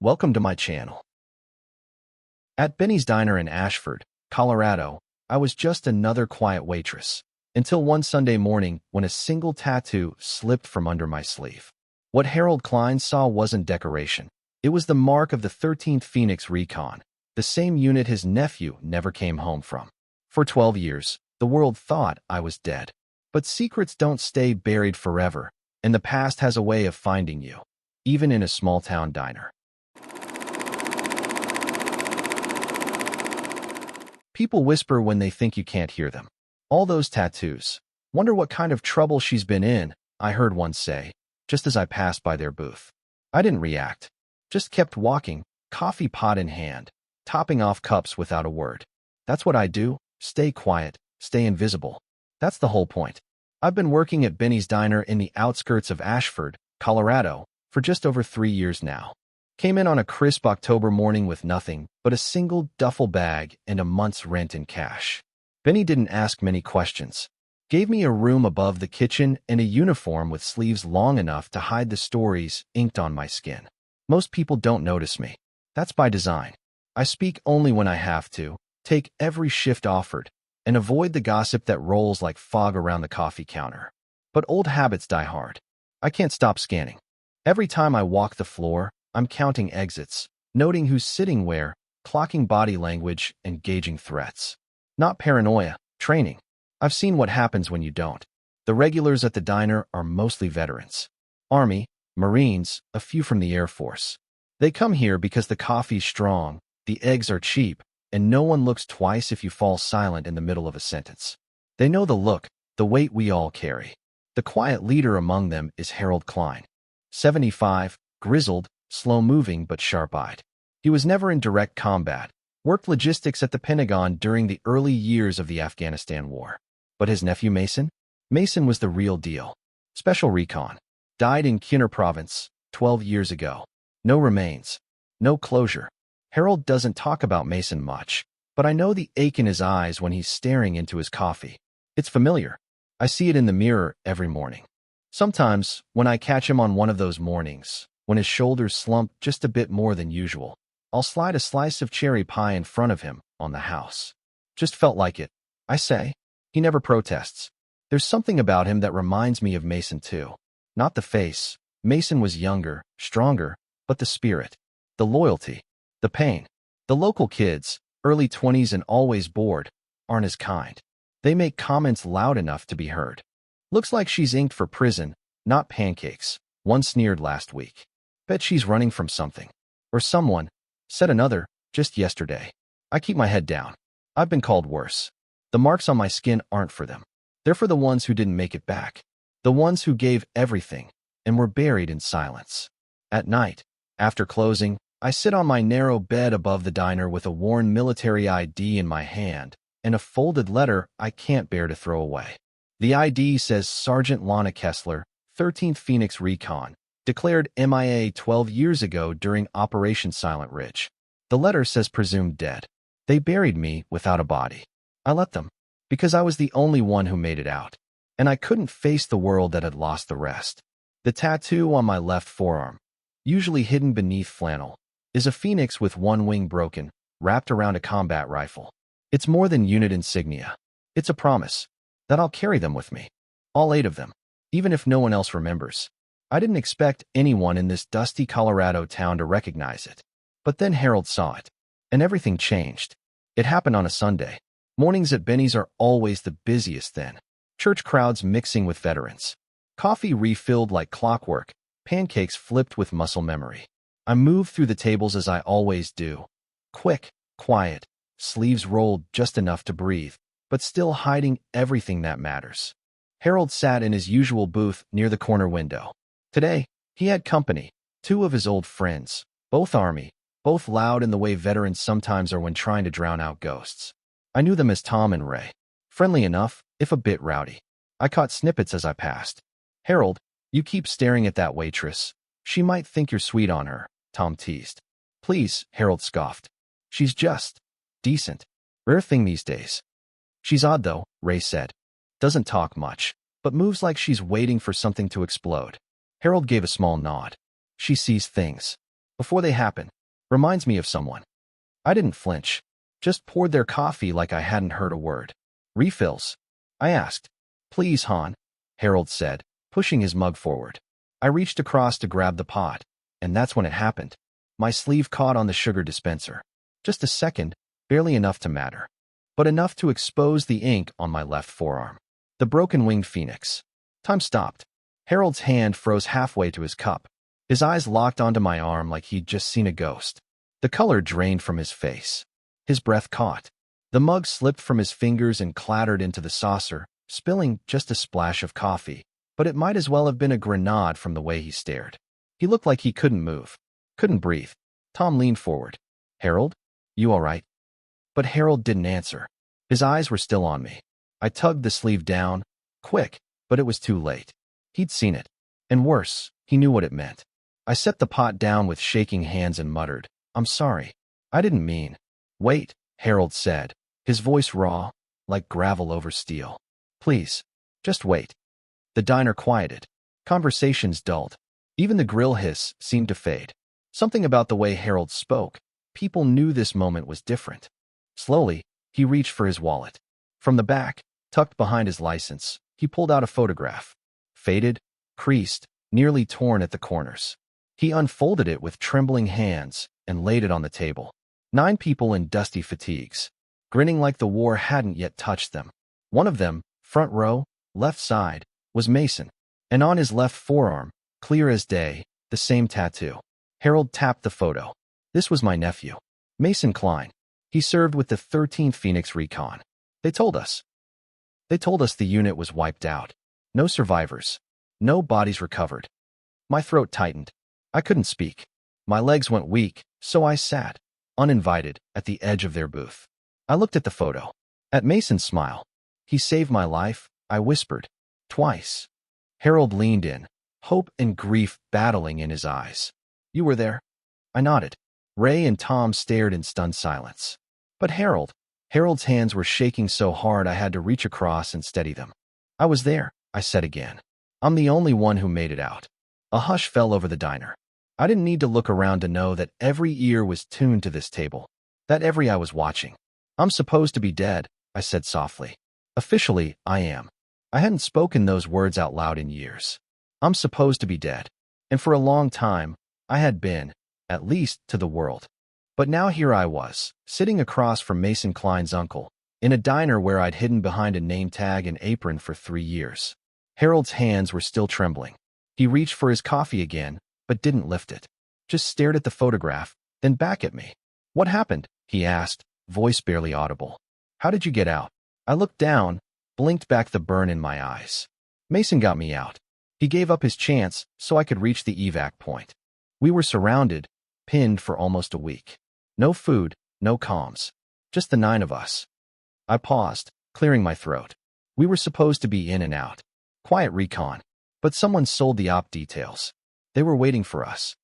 Welcome to my channel. At Benny's Diner in Ashford, Colorado, I was just another quiet waitress, until one Sunday morning when a single tattoo slipped from under my sleeve. What Harold Cline saw wasn't decoration. It was the mark of the 13th Phoenix Recon, the same unit his nephew never came home from. For 12 years, the world thought I was dead. But secrets don't stay buried forever, and the past has a way of finding you, even in a small-town diner. People whisper when they think you can't hear them. All those tattoos. Wonder what kind of trouble she's been in, I heard one say, just as I passed by their booth. I didn't react, just kept walking, coffee pot in hand, topping off cups without a word. That's what I do, stay quiet, stay invisible. That's the whole point. I've been working at Benny's Diner in the outskirts of Ashford, Colorado, for just over 3 years now. Came in on a crisp October morning with nothing but a single duffel bag and a month's rent in cash. Benny didn't ask many questions. Gave me a room above the kitchen and a uniform with sleeves long enough to hide the stories inked on my skin. Most people don't notice me. That's by design. I speak only when I have to, take every shift offered, and avoid the gossip that rolls like fog around the coffee counter. But old habits die hard. I can't stop scanning. Every time I walk the floor, I'm counting exits, noting who's sitting where, clocking body language, and gauging threats. Not paranoia, training. I've seen what happens when you don't. The regulars at the diner are mostly veterans. Army, Marines, a few from the Air Force. They come here because the coffee's strong, the eggs are cheap, and no one looks twice if you fall silent in the middle of a sentence. They know the look, the weight we all carry. The quiet leader among them is Harold Cline. 75, grizzled, slow-moving but sharp-eyed. He was never in direct combat, worked logistics at the Pentagon during the early years of the Afghanistan War. But his nephew Mason? Mason was the real deal. Special Recon. Died in Kinner Province 12 years ago. No remains. No closure. Harold doesn't talk about Mason much, but I know the ache in his eyes when he's staring into his coffee. It's familiar. I see it in the mirror every morning. Sometimes, when I catch him on one of those mornings, when his shoulders slump just a bit more than usual, I'll slide a slice of cherry pie in front of him on the house. Just felt like it, I say. He never protests. There's something about him that reminds me of Mason too. Not the face. Mason was younger, stronger, but the spirit, the loyalty, the pain. The local kids, early 20s and always bored, aren't as kind. They make comments loud enough to be heard. Looks like she's inked for prison, not pancakes, one sneered last week. Bet she's running from something. Or someone, said another, just yesterday. I keep my head down. I've been called worse. The marks on my skin aren't for them. They're for the ones who didn't make it back. The ones who gave everything and were buried in silence. At night, after closing, I sit on my narrow bed above the diner with a worn military ID in my hand and a folded letter I can't bear to throw away. The ID says Sergeant Lana Kessler, 13th Phoenix Recon, declared MIA 12 years ago during Operation Silent Ridge. The letter says presumed dead. They buried me without a body. I let them, because I was the only one who made it out, and I couldn't face the world that had lost the rest. The tattoo on my left forearm, usually hidden beneath flannel, is a phoenix with one wing broken, wrapped around a combat rifle. It's more than unit insignia. It's a promise that I'll carry them with me, all 8 of them, even if no one else remembers. I didn't expect anyone in this dusty Colorado town to recognize it. But then Harold saw it, and everything changed. It happened on a Sunday. Mornings at Benny's are always the busiest then. Church crowds mixing with veterans. Coffee refilled like clockwork, pancakes flipped with muscle memory. I moved through the tables as I always do. Quick, quiet, sleeves rolled just enough to breathe, but still hiding everything that matters. Harold sat in his usual booth near the corner window. Today, he had company, 2 of his old friends, both Army, both loud in the way veterans sometimes are when trying to drown out ghosts. I knew them as Tom and Ray. Friendly enough, if a bit rowdy. I caught snippets as I passed. Harold, you keep staring at that waitress. She might think you're sweet on her, Tom teased. Please, Harold scoffed. She's just decent. Rare thing these days. She's odd though, Ray said. Doesn't talk much, but moves like she's waiting for something to explode. Harold gave a small nod. She sees things. before they happen. Reminds me of someone. I didn't flinch, just poured their coffee like I hadn't heard a word. Refills? I asked. Please, Han, Harold said, pushing his mug forward. I reached across to grab the pot, and that's when it happened. My sleeve caught on the sugar dispenser. Just a second, barely enough to matter, but enough to expose the ink on my left forearm. The broken-winged phoenix. Time stopped. Harold's hand froze halfway to his cup. His eyes locked onto my arm like he'd just seen a ghost. The color drained from his face. His breath caught. The mug slipped from his fingers and clattered into the saucer, spilling just a splash of coffee, but it might as well have been a grenade from the way he stared. He looked like he couldn't move, couldn't breathe. Tom leaned forward. Harold? You all right? But Harold didn't answer. His eyes were still on me. I tugged the sleeve down, quick, but it was too late. He'd seen it. And worse, he knew what it meant. I set the pot down with shaking hands and muttered, I'm sorry. I didn't mean. Wait, Harold said, his voice raw, like gravel over steel. Please, just wait. The diner quieted. Conversations dulled. Even the grill hiss seemed to fade. Something about the way Harold spoke. People knew this moment was different. Slowly, he reached for his wallet. From the back, tucked behind his license, he pulled out a photograph. Faded, creased, nearly torn at the corners. He unfolded it with trembling hands and laid it on the table. 9 people in dusty fatigues, grinning like the war hadn't yet touched them. One of them, front row, left side, was Mason, and on his left forearm, clear as day, the same tattoo. Harold tapped the photo. This was my nephew, Mason Cline. He served with the 13th Phoenix Recon. They told us the unit was wiped out. No survivors. No bodies recovered. My throat tightened. I couldn't speak. My legs went weak, so I sat, uninvited, at the edge of their booth. I looked at the photo. At Mason's smile. He saved my life, I whispered. Twice. Harold leaned in, hope and grief battling in his eyes. You were there? I nodded. Ray and Tom stared in stunned silence. But Harold's hands were shaking so hard I had to reach across and steady them. I was there, I said again. I'm the only one who made it out. A hush fell over the diner. I didn't need to look around to know that every ear was tuned to this table, that every eye was watching. I'm supposed to be dead, I said softly. Officially, I am. I hadn't spoken those words out loud in years. I'm supposed to be dead. And for a long time, I had been, at least to the world. But now here I was, sitting across from Mason Cline's uncle, in a diner where I'd hidden behind a name tag and apron for 3 years. Harold's hands were still trembling. He reached for his coffee again, but didn't lift it. Just stared at the photograph, then back at me. What happened? He asked, voice barely audible. How did you get out? I looked down, blinked back the burn in my eyes. Mason got me out. He gave up his chance so I could reach the evac point. We were surrounded, pinned for almost a week. No food, no comms. Just the 9 of us. I paused, clearing my throat. We were supposed to be in and out. Quiet recon. But someone sold the op details. They were waiting for us.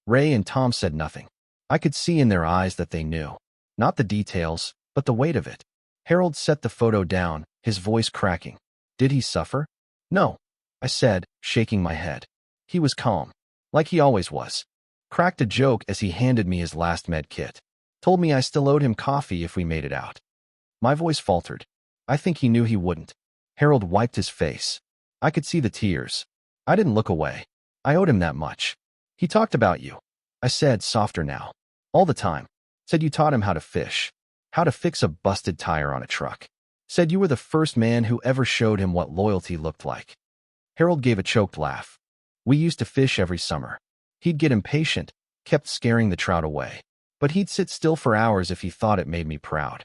Ray and Tom said nothing. I could see in their eyes that they knew. Not the details, but the weight of it. Harold set the photo down, his voice cracking. Did he suffer? No, I said, shaking my head. He was calm, like he always was. Cracked a joke as he handed me his last med kit. Told me I still owed him coffee if we made it out. My voice faltered. I think he knew he wouldn't. Harold wiped his face. I could see the tears. I didn't look away. I owed him that much. He talked about you. I said, softer now. All the time. Said you taught him how to fish. How to fix a busted tire on a truck. Said you were the first man who ever showed him what loyalty looked like. Harold gave a choked laugh. We used to fish every summer. He'd get impatient, kept scaring the trout away. But he'd sit still for hours if he thought it made me proud.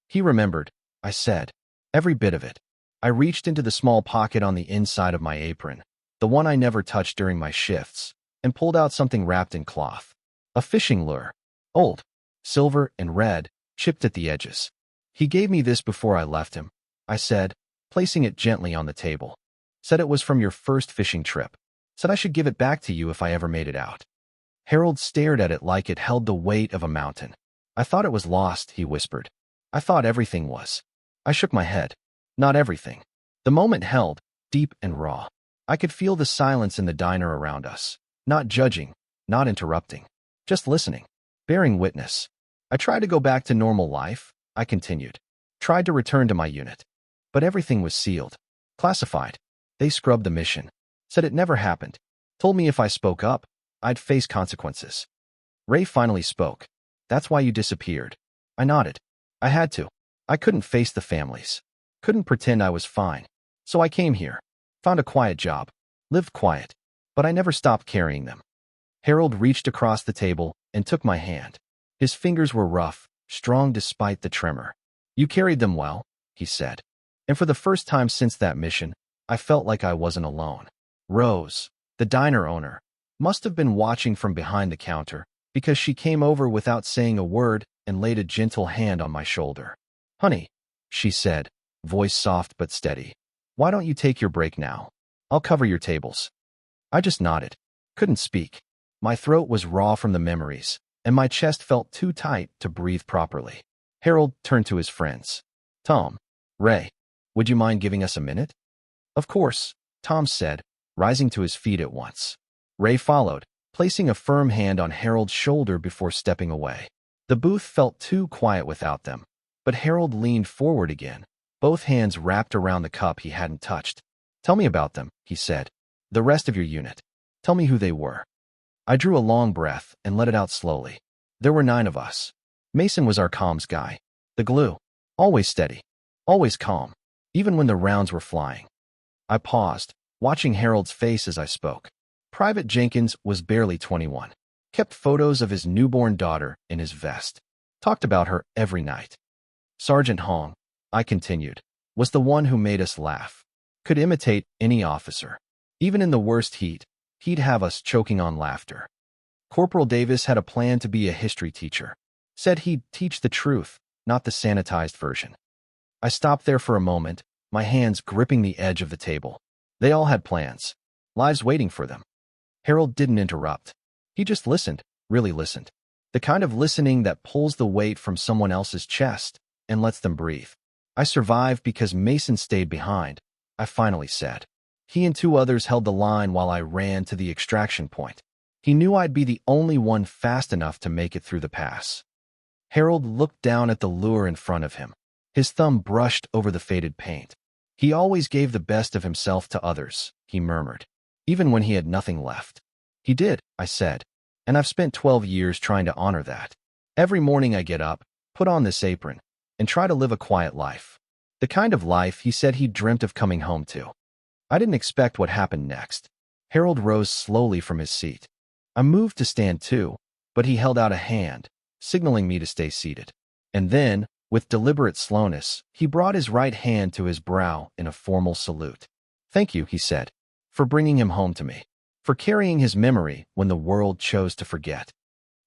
He remembered, I said. Every bit of it. I reached into the small pocket on the inside of my apron, the one I never touched during my shifts, and pulled out something wrapped in cloth. A fishing lure. Old. Silver and red, chipped at the edges. He gave me this before I left him, I said, placing it gently on the table. Said it was from your first fishing trip. Said I should give it back to you if I ever made it out. Harold stared at it like it held the weight of a mountain. I thought it was lost, he whispered. I thought everything was. I shook my head. Not everything. The moment held, deep and raw. I could feel the silence in the diner around us. Not judging, not interrupting. Just listening. Bearing witness. I tried to go back to normal life, I continued. Tried to return to my unit. But everything was sealed. Classified. They scrubbed the mission. Said it never happened. Told me if I spoke up, I'd face consequences. Ray finally spoke. That's why you disappeared. I nodded. I had to. I couldn't face the families. Couldn't pretend I was fine. So I came here. Found a quiet job. Lived quiet. But I never stopped carrying them. Harold reached across the table and took my hand. His fingers were rough, strong despite the tremor. You carried them well, he said. And for the first time since that mission, I felt like I wasn't alone. Rose, the diner owner, must have been watching from behind the counter because she came over without saying a word and laid a gentle hand on my shoulder. Honey, she said, voice soft but steady. Why don't you take your break now? I'll cover your tables. I just nodded. Couldn't speak. My throat was raw from the memories, and my chest felt too tight to breathe properly. Harold turned to his friends. Tom, Ray, would you mind giving us a minute? Of course, Tom said, rising to his feet at once. Ray followed, placing a firm hand on Harold's shoulder before stepping away. The booth felt too quiet without them, but Harold leaned forward again, both hands wrapped around the cup he hadn't touched. Tell me about them, he said. The rest of your unit. Tell me who they were. I drew a long breath and let it out slowly. There were 9 of us. Mason was our comms guy. The glue. Always steady. Always calm. Even when the rounds were flying. I paused, watching Harold's face as I spoke. Private Jenkins was barely 21. Kept photos of his newborn daughter in his vest. Talked about her every night. Sergeant Hong, I continued, was the one who made us laugh. Could imitate any officer. Even in the worst heat, he'd have us choking on laughter. Corporal Davis had a plan to be a history teacher. Said he'd teach the truth, not the sanitized version. I stopped there for a moment, my hands gripping the edge of the table. They all had plans. Lives waiting for them. Harold didn't interrupt. He just listened, really listened. The kind of listening that pulls the weight from someone else's chest and lets them breathe. I survived because Mason stayed behind, I finally said. He and 2 others held the line while I ran to the extraction point. He knew I'd be the only one fast enough to make it through the pass. Harold looked down at the lure in front of him. His thumb brushed over the faded paint. He always gave the best of himself to others, he murmured, even when he had nothing left. He did, I said, and I've spent 12 years trying to honor that. Every morning I get up, put on this apron, and try to live a quiet life. The kind of life he said he'd dreamt of coming home to. I didn't expect what happened next. Harold rose slowly from his seat. I moved to stand too, but he held out a hand, signaling me to stay seated. And then, with deliberate slowness, he brought his right hand to his brow in a formal salute. Thank you, he said, for bringing him home to me, for carrying his memory when the world chose to forget.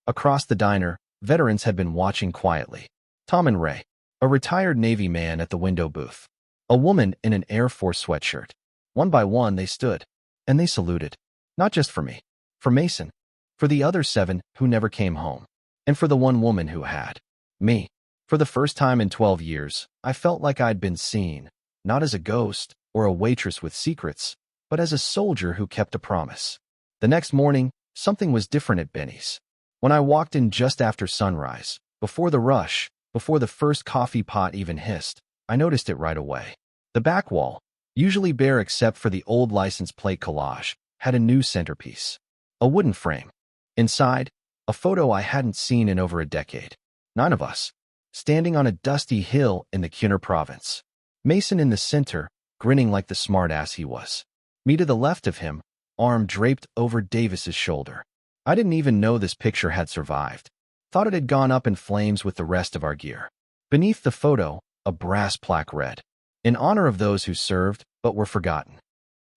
Across the diner, veterans had been watching quietly. Tom and Ray, a retired Navy man at the window booth, a woman in an Air Force sweatshirt. One by one they stood, and they saluted. Not just for me, for Mason, for the other 7 who never came home, and for the one woman who had. Me. For the first time in 12 years, I felt like I'd been seen, not as a ghost or a waitress with secrets, but as a soldier who kept a promise. The next morning, something was different at Benny's. When I walked in just after sunrise, before the rush, before the first coffee pot even hissed, I noticed it right away. The back wall, usually bare except for the old license plate collage, had a new centerpiece. A wooden frame. Inside, a photo I hadn't seen in over a decade. 9 of us, standing on a dusty hill in the Cunner province. Mason in the center, grinning like the smartass he was. Me to the left of him, arm draped over Davis's shoulder. I didn't even know this picture had survived. Thought it had gone up in flames with the rest of our gear. Beneath the photo, a brass plaque read, "In honor of those who served, but were forgotten."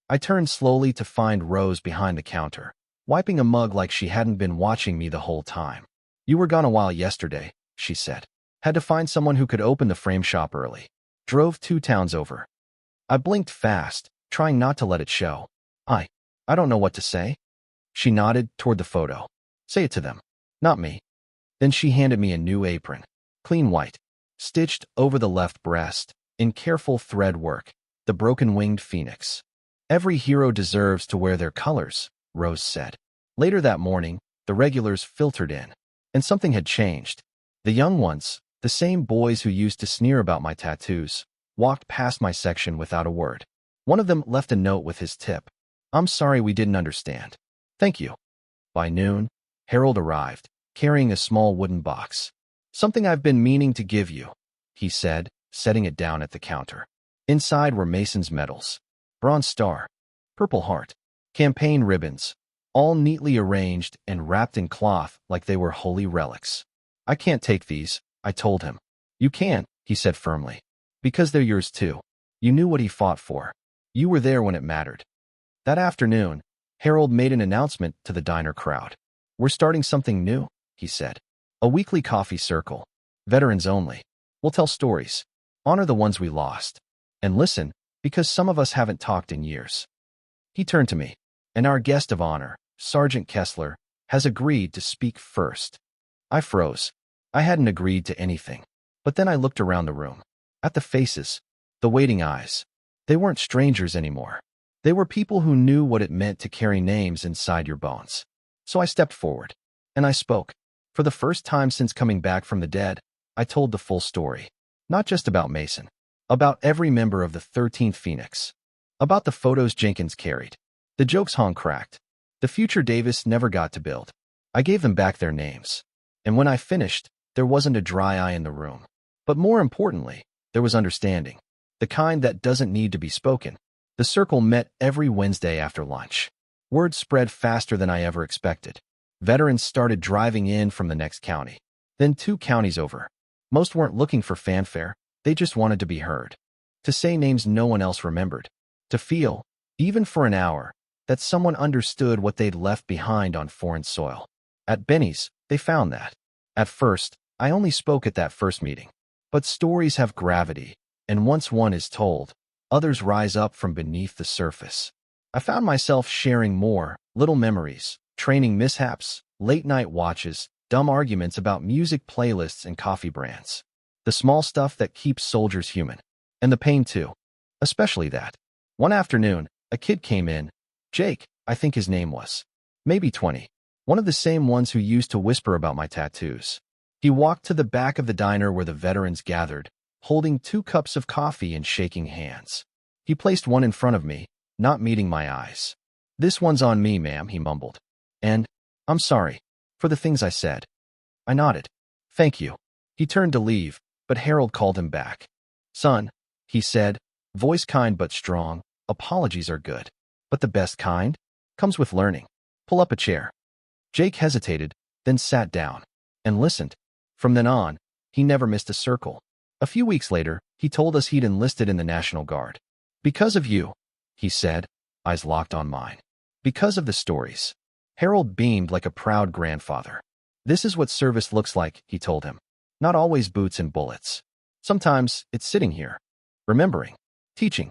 I turned slowly to find Rose behind the counter, wiping a mug like she hadn't been watching me the whole time. "You were gone a while yesterday," she said. "Had to find someone who could open the frame shop early. Drove 2 towns over." I blinked fast, trying not to let it show. I don't know what to say." She nodded toward the photo. "Say it to them, not me." Then she handed me a new apron, clean white, stitched over the left breast, in careful thread work, the broken-winged phoenix. "Every hero deserves to wear their colors," Rose said. Later that morning, The regulars filtered in. And something had changed. The young ones, the same boys who used to sneer about my tattoos, walked past my section without a word. One of them left a note with his tip. "I'm sorry we didn't understand. Thank you." By noon, Harold arrived, carrying a small wooden box. "Something I've been meaning to give you," he said, setting it down at the counter. Inside were Mason's medals, bronze star, purple heart, campaign ribbons, all neatly arranged and wrapped in cloth like they were holy relics. "I can't take these," I told him. "You can't," he said firmly. "Because they're yours too. You knew what he fought for. You were there when it mattered." That afternoon, Harold made an announcement to the diner crowd. "We're starting something new," he said. "A weekly coffee circle. Veterans only. We'll tell stories. Honor the ones we lost. And listen, because some of us haven't talked in years." He turned to me. "And our guest of honor, Sergeant Kessler, has agreed to speak first." I froze. I hadn't agreed to anything. But then I looked around the room. At the faces, the waiting eyes. They weren't strangers anymore. They were people who knew what it meant to carry names inside your bones. So I stepped forward. And I spoke. For the first time since coming back from the dead, I told the full story. Not just about Mason. About every member of the 13th Phoenix. About the photos Jenkins carried. The jokes Hong cracked. The future Davis never got to build. I gave them back their names. And when I finished, there wasn't a dry eye in the room. But more importantly, there was understanding. The kind that doesn't need to be spoken. The circle met every Wednesday after lunch. Word spread faster than I ever expected. Veterans started driving in from the next county. Then 2 counties over. Most weren't looking for fanfare. They just wanted to be heard. To say names no one else remembered. To feel, even for an hour, that someone understood what they'd left behind on foreign soil. At Benny's, they found that. At first, I only spoke at that first meeting. But stories have gravity, and once one is told, others rise up from beneath the surface. I found myself sharing more, little memories, training mishaps, late-night watches, dumb arguments about music playlists and coffee brands. The small stuff that keeps soldiers human. And the pain too. Especially that. One afternoon, a kid came in. Jake, I think his name was. Maybe 20. One of the same ones who used to whisper about my tattoos. He walked to the back of the diner where the veterans gathered, holding 2 cups of coffee and shaking hands. He placed one in front of me, not meeting my eyes. "This one's on me, ma'am," he mumbled. "And I'm sorry for the things I said." I nodded. "Thank you." He turned to leave, but Harold called him back. "Son," he said, voice kind but strong, "apologies are good. But the best kind comes with learning. Pull up a chair." Jake hesitated, then sat down and listened. From then on, he never missed a circle. A few weeks later, he told us he'd enlisted in the National Guard. "Because of you," he said, eyes locked on mine. "Because of the stories." Harold beamed like a proud grandfather. "This is what service looks like," he told him. "Not always boots and bullets. Sometimes it's sitting here, remembering, teaching."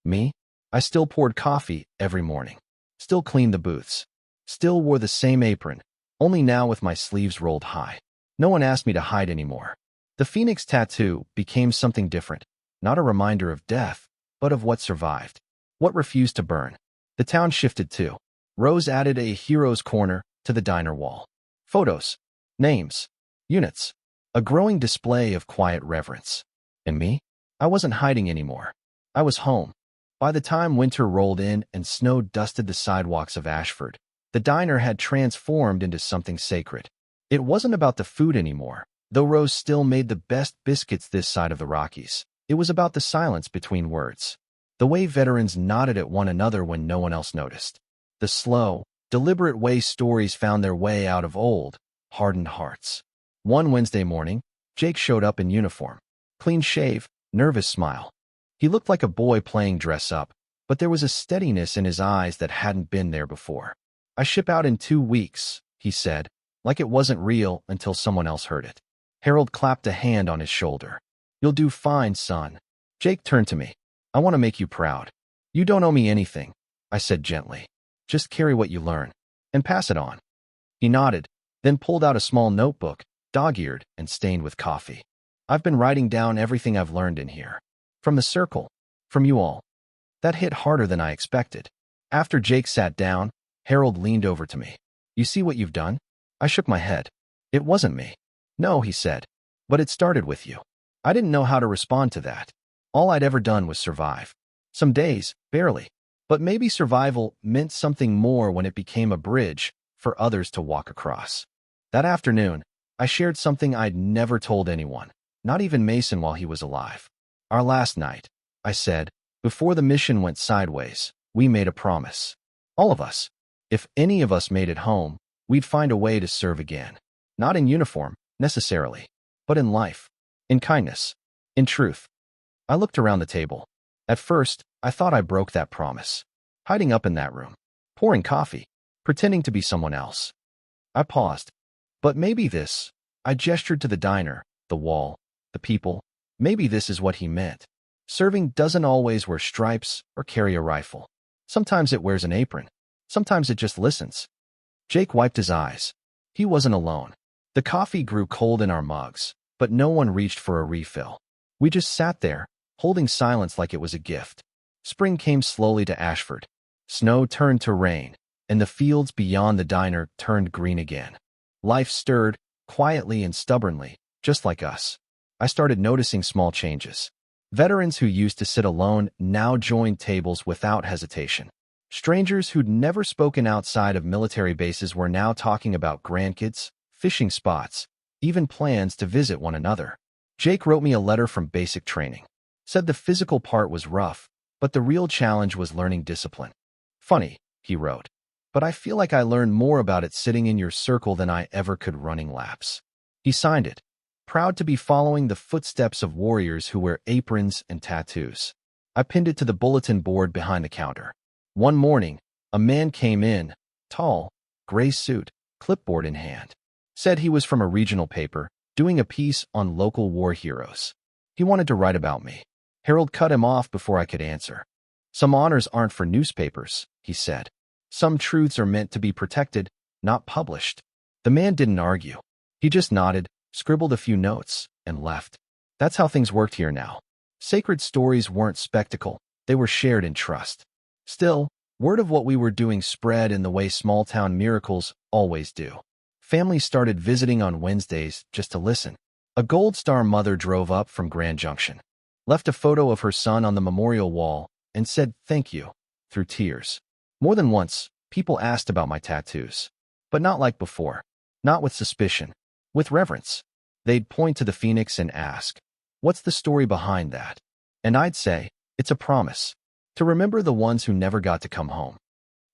Me? I still poured coffee every morning. Still cleaned the booths. Still wore the same apron, only now with my sleeves rolled high. No one asked me to hide anymore. The Phoenix tattoo became something different, not a reminder of death, but of what survived, what refused to burn. The town shifted too. Rose added a hero's corner to the diner wall. Photos, names, units, a growing display of quiet reverence. And me? I wasn't hiding anymore. I was home. By the time winter rolled in and snow dusted the sidewalks of Ashford, the diner had transformed into something sacred. It wasn't about the food anymore, though Rose still made the best biscuits this side of the Rockies. It was about the silence between words. The way veterans nodded at one another when no one else noticed. The slow, deliberate way stories found their way out of old, hardened hearts. One Wednesday morning, Jake showed up in uniform. Clean shave, nervous smile. He looked like a boy playing dress-up, but there was a steadiness in his eyes that hadn't been there before. "I ship out in 2 weeks," he said, like it wasn't real until someone else heard it. Harold clapped a hand on his shoulder. "You'll do fine, son." Jake turned to me. "I want to make you proud. You don't owe me anything," I said gently. "Just carry what you learn, and pass it on." He nodded, then pulled out a small notebook, dog-eared and stained with coffee. "I've been writing down everything I've learned in here. From the circle, from you all." That hit harder than I expected. After Jake sat down, Harold leaned over to me. "You see what you've done?" I shook my head. It wasn't me. No, he said. But it started with you. I didn't know how to respond to that. All I'd ever done was survive. Some days, barely. But maybe survival meant something more when it became a bridge for others to walk across. That afternoon, I shared something I'd never told anyone, not even Mason while he was alive. Our last night, I said, before the mission went sideways, we made a promise. All of us. If any of us made it home, we'd find a way to serve again. Not in uniform, necessarily, but in life, in kindness, in truth. I looked around the table. At first, I thought I broke that promise. Hiding up in that room, pouring coffee, pretending to be someone else. I paused. But maybe this, I gestured to the diner, the wall, the people. Maybe this is what he meant. Serving doesn't always wear stripes or carry a rifle. Sometimes it wears an apron. Sometimes it just listens. Jake wiped his eyes. He wasn't alone. The coffee grew cold in our mugs, but no one reached for a refill. We just sat there, holding silence like it was a gift. Spring came slowly to Ashford. Snow turned to rain, and the fields beyond the diner turned green again. Life stirred, quietly and stubbornly, just like us. I started noticing small changes. Veterans who used to sit alone now joined tables without hesitation. Strangers who'd never spoken outside of military bases were now talking about grandkids, fishing spots, even plans to visit one another. Jake wrote me a letter from basic training. Said the physical part was rough, but the real challenge was learning discipline. Funny, he wrote, but I feel like I learned more about it sitting in your circle than I ever could running laps. He signed it, proud to be following the footsteps of warriors who wear aprons and tattoos. I pinned it to the bulletin board behind the counter. One morning, a man came in, tall, gray suit, clipboard in hand. Said he was from a regional paper, doing a piece on local war heroes. He wanted to write about me. Harold cut him off before I could answer. Some honors aren't for newspapers, he said. Some truths are meant to be protected, not published. The man didn't argue. He just nodded, scribbled a few notes, and left. That's how things worked here now. Sacred stories weren't spectacle, they were shared in trust. Still, word of what we were doing spread in the way small-town miracles always do. Families started visiting on Wednesdays just to listen. A Gold Star mother drove up from Grand Junction, left a photo of her son on the memorial wall, and said thank you, through tears. More than once, people asked about my tattoos. But not like before. Not with suspicion. With reverence. They'd point to the Phoenix and ask, what's the story behind that? And I'd say, it's a promise. To remember the ones who never got to come home.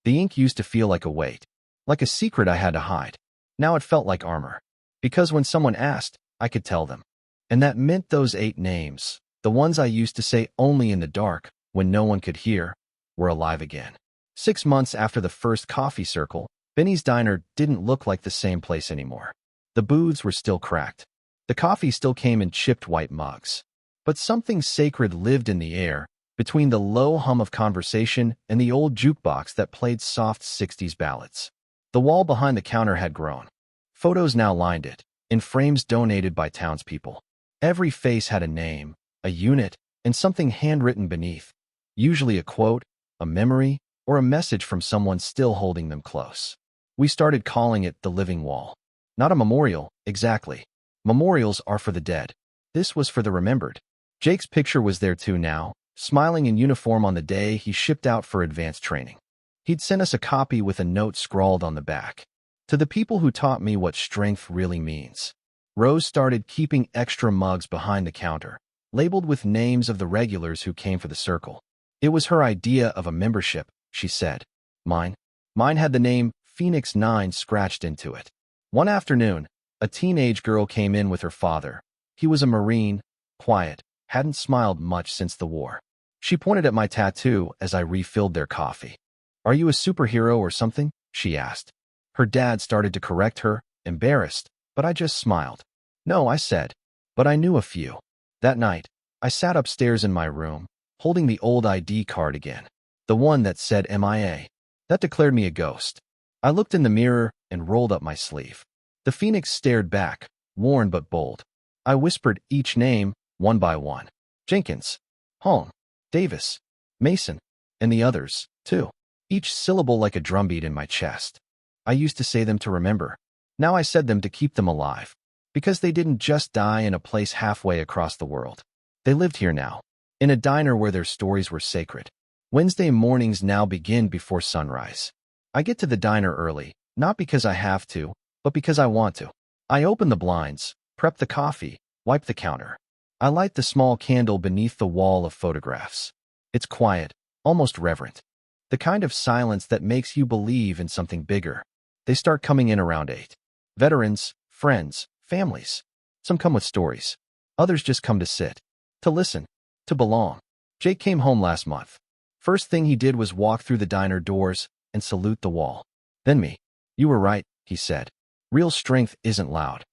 The ink used to feel like a weight. Like a secret I had to hide. Now it felt like armor. Because when someone asked, I could tell them. And that meant those 8 names, the ones I used to say only in the dark, when no one could hear, were alive again. 6 months after the first coffee circle, Benny's Diner didn't look like the same place anymore. The booths were still cracked. The coffee still came in chipped white mugs. But something sacred lived in the air, between the low hum of conversation and the old jukebox that played soft 60s ballads. The wall behind the counter had grown. Photos now lined it, in frames donated by townspeople. Every face had a name, a unit, and something handwritten beneath. Usually a quote, a memory, or a message from someone still holding them close. We started calling it the living wall. Not a memorial, exactly. Memorials are for the dead. This was for the remembered. Jake's picture was there too now, smiling in uniform on the day he shipped out for advanced training. He'd sent us a copy with a note scrawled on the back. To the people who taught me what strength really means. Rose started keeping extra mugs behind the counter, labeled with names of the regulars who came for the circle. It was her idea of a membership, she said. Mine had the name Phoenix 9 scratched into it. One afternoon, a teenage girl came in with her father. He was a Marine, quiet, hadn't smiled much since the war. She pointed at my tattoo as I refilled their coffee. Are you a superhero or something? She asked. Her dad started to correct her, embarrassed, but I just smiled. No, I said, but I knew a few. That night, I sat upstairs in my room, holding the old ID card again. The one that said MIA. That declared me a ghost. I looked in the mirror and rolled up my sleeve. The Phoenix stared back, worn but bold. I whispered each name, one by one. Jenkins, Holm, Davis, Mason, and the others, too. Each syllable like a drumbeat in my chest. I used to say them to remember. Now I said them to keep them alive, because they didn't just die in a place halfway across the world. They lived here now, in a diner where their stories were sacred. Wednesday mornings now begin before sunrise. I get to the diner early, not because I have to, but because I want to. I open the blinds, prep the coffee, wipe the counter. I light the small candle beneath the wall of photographs. It's quiet, almost reverent. The kind of silence that makes you believe in something bigger. They start coming in around 8. Veterans, friends, families. Some come with stories. Others just come to sit, to listen, to belong. Jake came home last month. First thing he did was walk through the diner doors and salute the wall. Then me. You were right, he said. Real strength isn't loud.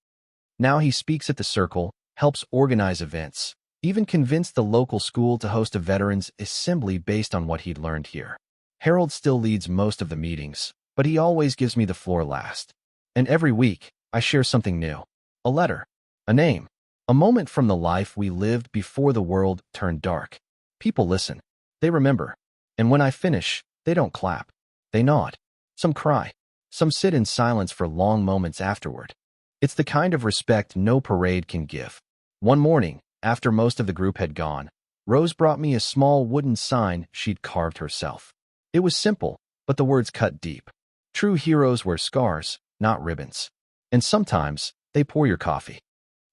Now he speaks at the circle, helps organize events, even convinced the local school to host a veterans assembly based on what he'd learned here. Harold still leads most of the meetings, but he always gives me the floor last. And every week, I share something new. A letter, a name, a moment from the life we lived before the world turned dark. People listen. They remember. And when I finish, they don't clap. They nod. Some cry. Some sit in silence for long moments afterward. It's the kind of respect no parade can give. One morning, after most of the group had gone, Rose brought me a small wooden sign she'd carved herself. It was simple, but the words cut deep. True heroes wear scars, not ribbons. And sometimes, they pour your coffee.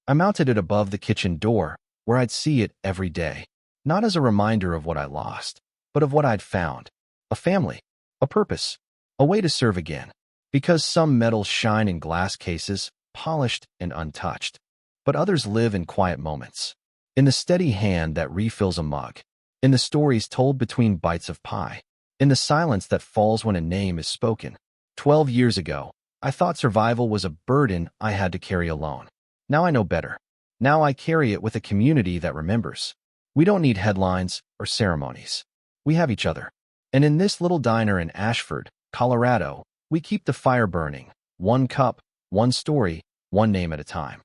I mounted it above the kitchen door, where I'd see it every day. Not as a reminder of what I lost, but of what I'd found. A family, a purpose, a way to serve again. Because some medals shine in glass cases, polished and untouched. But others live in quiet moments. In the steady hand that refills a mug. In the stories told between bites of pie. In the silence that falls when a name is spoken. 12 years ago, I thought survival was a burden I had to carry alone. Now I know better. Now I carry it with a community that remembers. We don't need headlines or ceremonies. We have each other. And in this little diner in Ashford, Colorado, we keep the fire burning, one cup, one story, one name at a time.